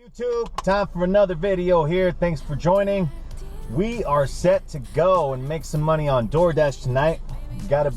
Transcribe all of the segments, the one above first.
YouTube, time for another video here. Thanks for joining. We are set to go and make some money on DoorDash tonight. Got a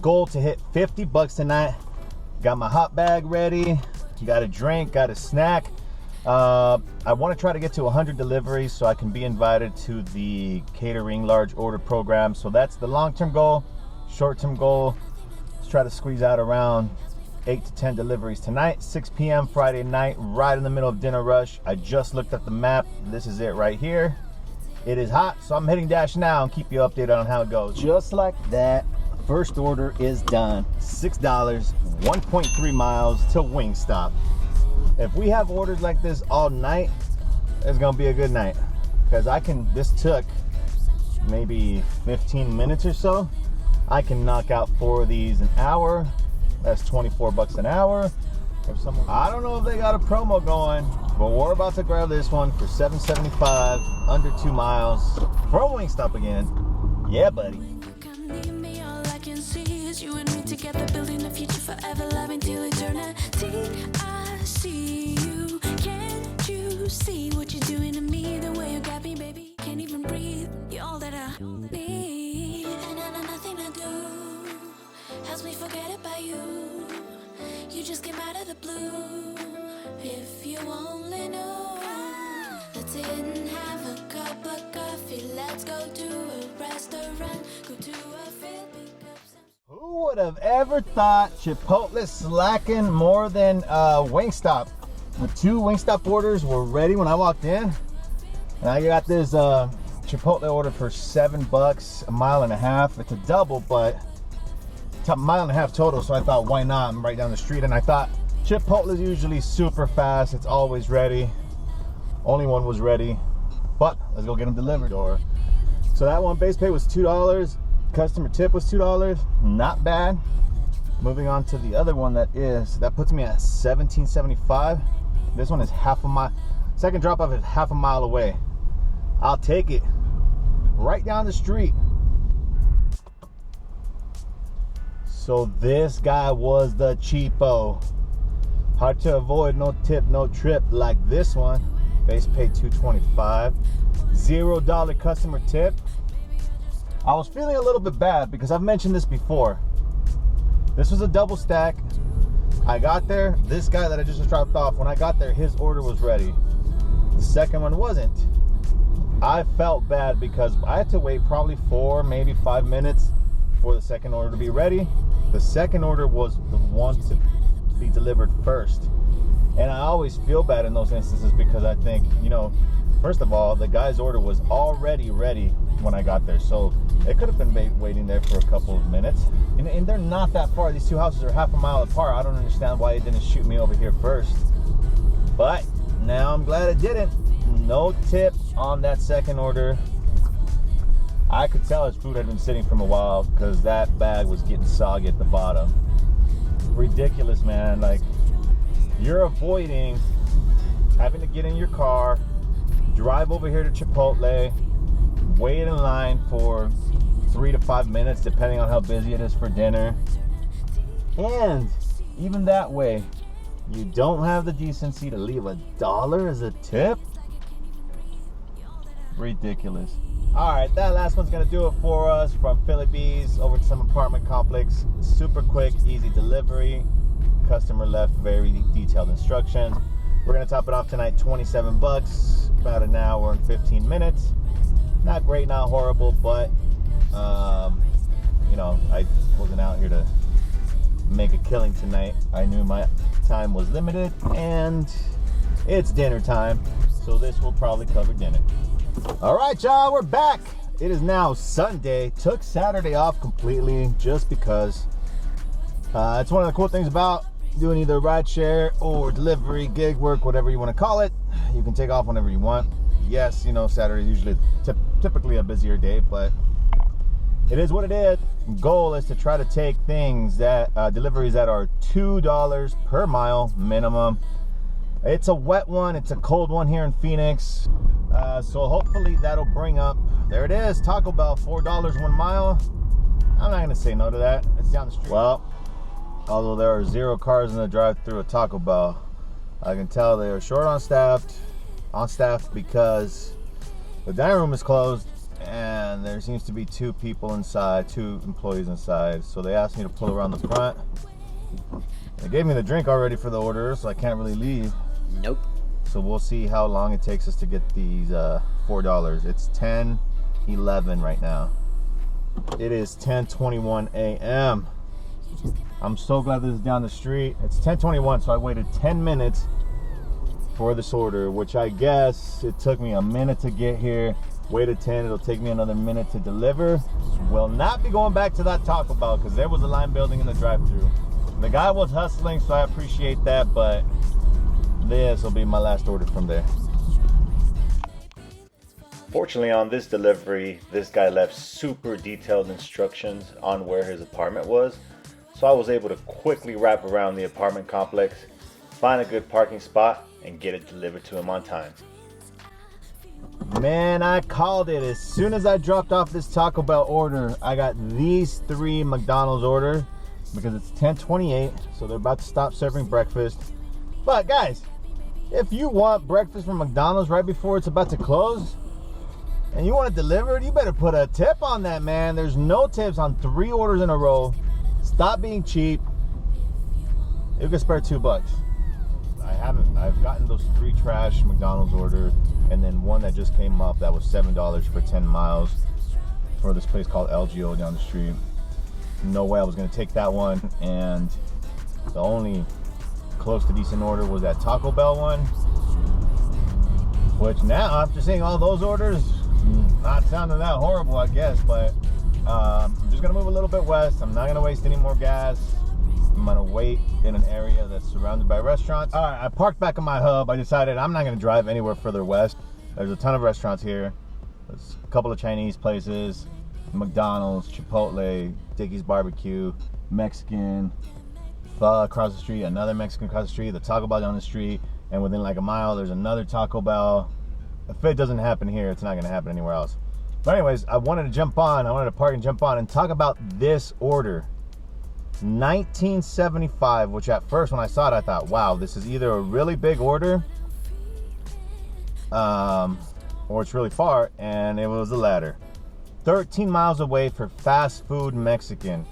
goal to hit 50 bucks tonight. Got my hot bag ready, got a drink, got a snack. I want to try to get to 100 deliveries so I can be invited to the catering large order program. So that's the long-term goal. Short-term goal, let's try to squeeze out around 8 to 10 deliveries tonight. 6 p.m. Friday night, right in the middle of dinner rush. I just looked at the map. This is it right here. It is hot, so I'm hitting Dash now and keep you updated on how it goes. Just like that, first order is done. $6, 1.3 miles to Wingstop. If we have orders like this all night, it's gonna be a good night. Because this took maybe 15 minutes or so. I can knock out 4 of these an hour. That's 24 bucks an hour. I don't know if they got a promo going, but we're about to grab this one for $7.75, under 2 miles from Wingstop again. Yeah, buddy. You and me together, building a future forever, loving till eternity. I see you. Can't you see what you're doing to me? The way you got me, baby. Can't even breathe. You're all that I need. And I know nothing to do helps me forget about you. You just came out of the blue. If you only knew. Let's sit and have a cup of coffee. Let's go to a restaurant. Go to a field. Who would have ever thought Chipotle slacking more than Wingstop? The 2 Wingstop orders were ready when I walked in. And I got this Chipotle order for $7, 1.5 miles. It's a double, but it's 1.5 miles total. So I thought, why not? I'm right down the street. And I thought Chipotle is usually super fast. It's always ready. Only one was ready. But let's go get them delivered. So that one base pay was $2. Customer tip was $2, not bad. Moving on to the other one, that puts me at $17.75. This one is half a mile. Second drop off is half a mile away. I'll take it. Right down the street. So this guy was the cheapo. Hard to avoid, no tip, no trip like this one. Base pay $2.25. $0 customer tip. I was feeling a little bit bad because I've mentioned this before. This was a double stack. I got there, this guy that I just dropped off, when I got there, his order was ready. The second one wasn't. I felt bad because I had to wait probably 4, maybe 5 minutes for the second order to be ready. The second order was the one to be delivered first. And I always feel bad in those instances because I think, first of all, the guy's order was already ready when I got there. So it could have been waiting there for a couple of minutes. And they're not that far. These 2 houses are half a mile apart. I don't understand why it didn't shoot me over here first. But now I'm glad it didn't. No tip on that second order. I could tell his food had been sitting for a while because that bag was getting soggy at the bottom. Ridiculous, man. Like, you're avoiding having to get in your car, drive over here to Chipotle, wait in line for 3 to 5 minutes depending on how busy it is for dinner. And even that way, you don't have the decency to leave $1 as a tip? Ridiculous. Alright, that last one's gonna do it for us. From Philly Bees over to some apartment complex. Super quick, easy delivery. Customer left very detailed instructions. We're gonna top it off tonight, 27 bucks, about an hour and 15 minutes. Not great, not horrible, but I wasn't out here to make a killing tonight. I knew my time was limited and it's dinner time, so this will probably cover dinner. All right, y'all, we're back. It is now Sunday. Took Saturday off completely just because it's one of the cool things about doing either rideshare or delivery, gig work, whatever you want to call it. You can take off whenever you want. Yes, Saturday is usually typically a busier day, but it is what it is. Goal is to try to take things deliveries that are $2 per mile minimum. It's a wet one, it's a cold one here in Phoenix. So hopefully that'll bring up, there it is, Taco Bell, $4 1 mile. I'm not gonna say no to that. It's down the street. Well, although there are 0 cars in the drive-thru at Taco Bell, I can tell they are short on staff because the dining room is closed and there seems to be 2 employees inside. So they asked me to pull around the front. They gave me the drink already for the order, so I can't really leave. Nope. So we'll see how long it takes us to get these $4. It's 10:11 right now. It is 10:21 a.m. I'm so glad this is down the street. It's 10:21, so I waited 10 minutes for this order, which I guess it took me a minute to get here. Waited 10, it'll take me another minute to deliver. Will not be going back to that Taco Bell because there was a line building in the drive-thru. The guy was hustling, so I appreciate that, but this will be my last order from there. Fortunately, on this delivery, this guy left super detailed instructions on where his apartment was. So I was able to quickly wrap around the apartment complex, find a good parking spot, and get it delivered to him on time. Man, I called it. As soon as I dropped off this Taco Bell order, I got these 3 McDonald's orders because it's 10:28, so they're about to stop serving breakfast. But guys, if you want breakfast from McDonald's right before it's about to close, and you want it delivered, you better put a tip on that, man. There's no tips on 3 orders in a row. Stop being cheap. You can spare $2. I've gotten those 3 trash McDonald's orders, and then one that just came up that was $7 for 10 miles for this place called LGO down the street. No way I was gonna take that one, and the only close to decent order was that Taco Bell one, which now, after seeing all those orders, not sounding that horrible, I guess, but I'm just gonna move a little bit west. I'm not gonna waste any more gas. I'm gonna wait in an area that's surrounded by restaurants. All right, I parked back in my hub. I decided I'm not gonna drive anywhere further west. There's a ton of restaurants here. There's a couple of Chinese places, McDonald's, Chipotle, Dickey's Barbecue, Mexican, Pho across the street, another Mexican across the street, the Taco Bell down the street, and within like a mile, there's another Taco Bell. If it doesn't happen here, it's not gonna happen anywhere else. But anyways, I wanted to park and jump on and talk about this order. $19.75, which at first when I saw it, I thought, wow, this is either a really big order or it's really far, and it was the latter. 13 miles away for fast food Mexican.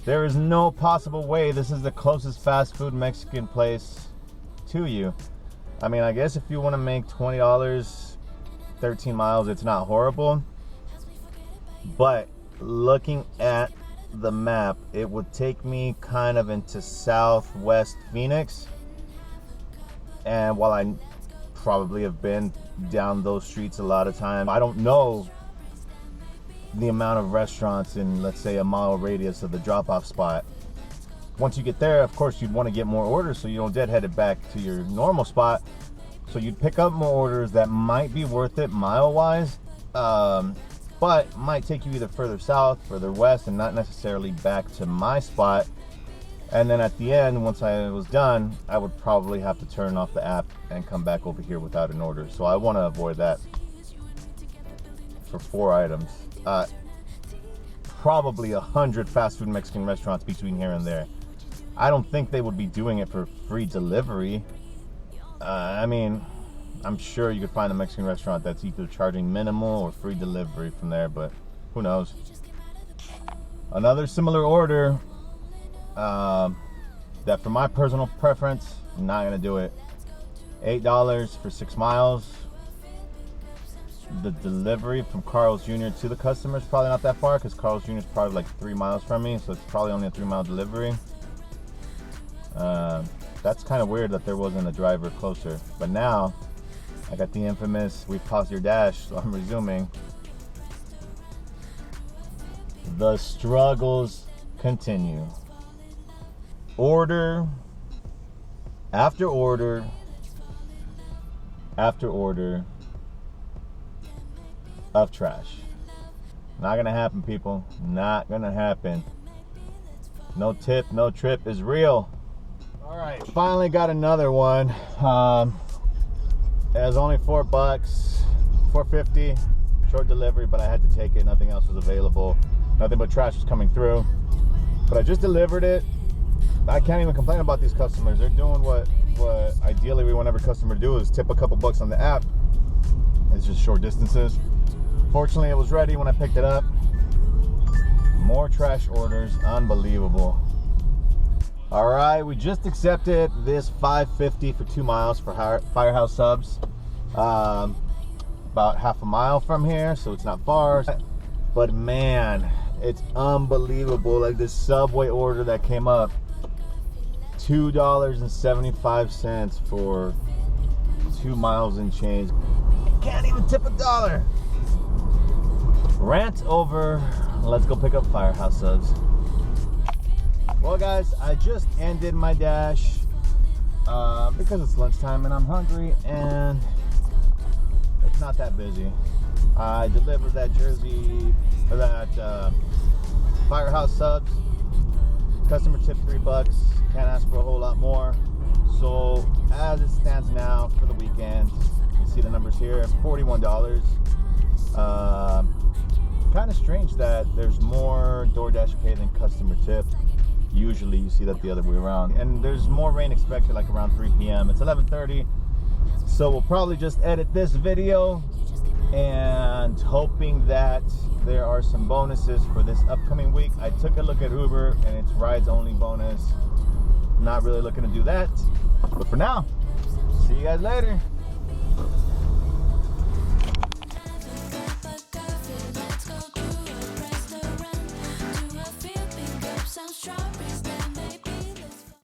There is no possible way this is the closest fast food Mexican place to you. I mean, I guess if you want to make $20, 13 miles, it's not horrible. But looking at the map, it would take me kind of into southwest Phoenix. And while I probably have been down those streets a lot of times, I don't know the amount of restaurants in, let's say, a mile radius of the drop-off spot. Once you get there, of course, you'd want to get more orders so you don't deadhead it back to your normal spot. So you'd pick up more orders that might be worth it mile-wise, but might take you either further south, further west, and not necessarily back to my spot. And then at the end, once I was done, I would probably have to turn off the app and come back over here without an order. So I want to avoid that for 4 items. Probably 100 fast food Mexican restaurants between here and there. I don't think they would be doing it for free delivery. I mean, I'm sure you could find a Mexican restaurant that's either charging minimal or free delivery from there, but who knows. Another similar order that for my personal preference, I'm not gonna do it. $8 for 6 miles. The delivery from Carl's Jr. to the customer is probably not that far because Carl's Jr. is probably like 3 miles from me, so it's probably only a 3-mile delivery. That's kind of weird that there wasn't a driver closer, but now I got the infamous "we paused your dash," so I'm resuming. The struggles continue. Order after order after order of trash. Not gonna happen, people. Not gonna happen. No tip, no trip is real. All right, finally got another one. It was only $4, $4.50, short delivery, but I had to take it. Nothing else was available. Nothing but trash was coming through. But I just delivered it. I can't even complain about these customers. They're doing what what ideally we want every customer to do is tip a couple bucks on the app. It's just short distances. Fortunately, it was ready when I picked it up. More trash orders, unbelievable. All right, we just accepted this $5.50 for 2 miles for Firehouse Subs. About half a mile from here, so it's not far. But man, it's unbelievable. Like this Subway order that came up, $2.75 for 2 miles and change. Can't even tip $1. Rant over. Let's go pick up Firehouse Subs. Well guys, I just ended my dash because it's lunchtime and I'm hungry and it's not that busy. I delivered that jersey, or that Firehouse Subs. Customer tip $3. Can't ask for a whole lot more. So as it stands now for the weekend, you see the numbers here, $41. Kind of strange that there's more DoorDash pay than customer tip. Usually you see that the other way around. And there's more rain expected like around 3 p.m. It's 11:30. So we'll probably just edit this video and hoping that there are some bonuses for this upcoming week. I took a look at Uber and it's rides only bonus. Not really looking to do that. But for now, see you guys later.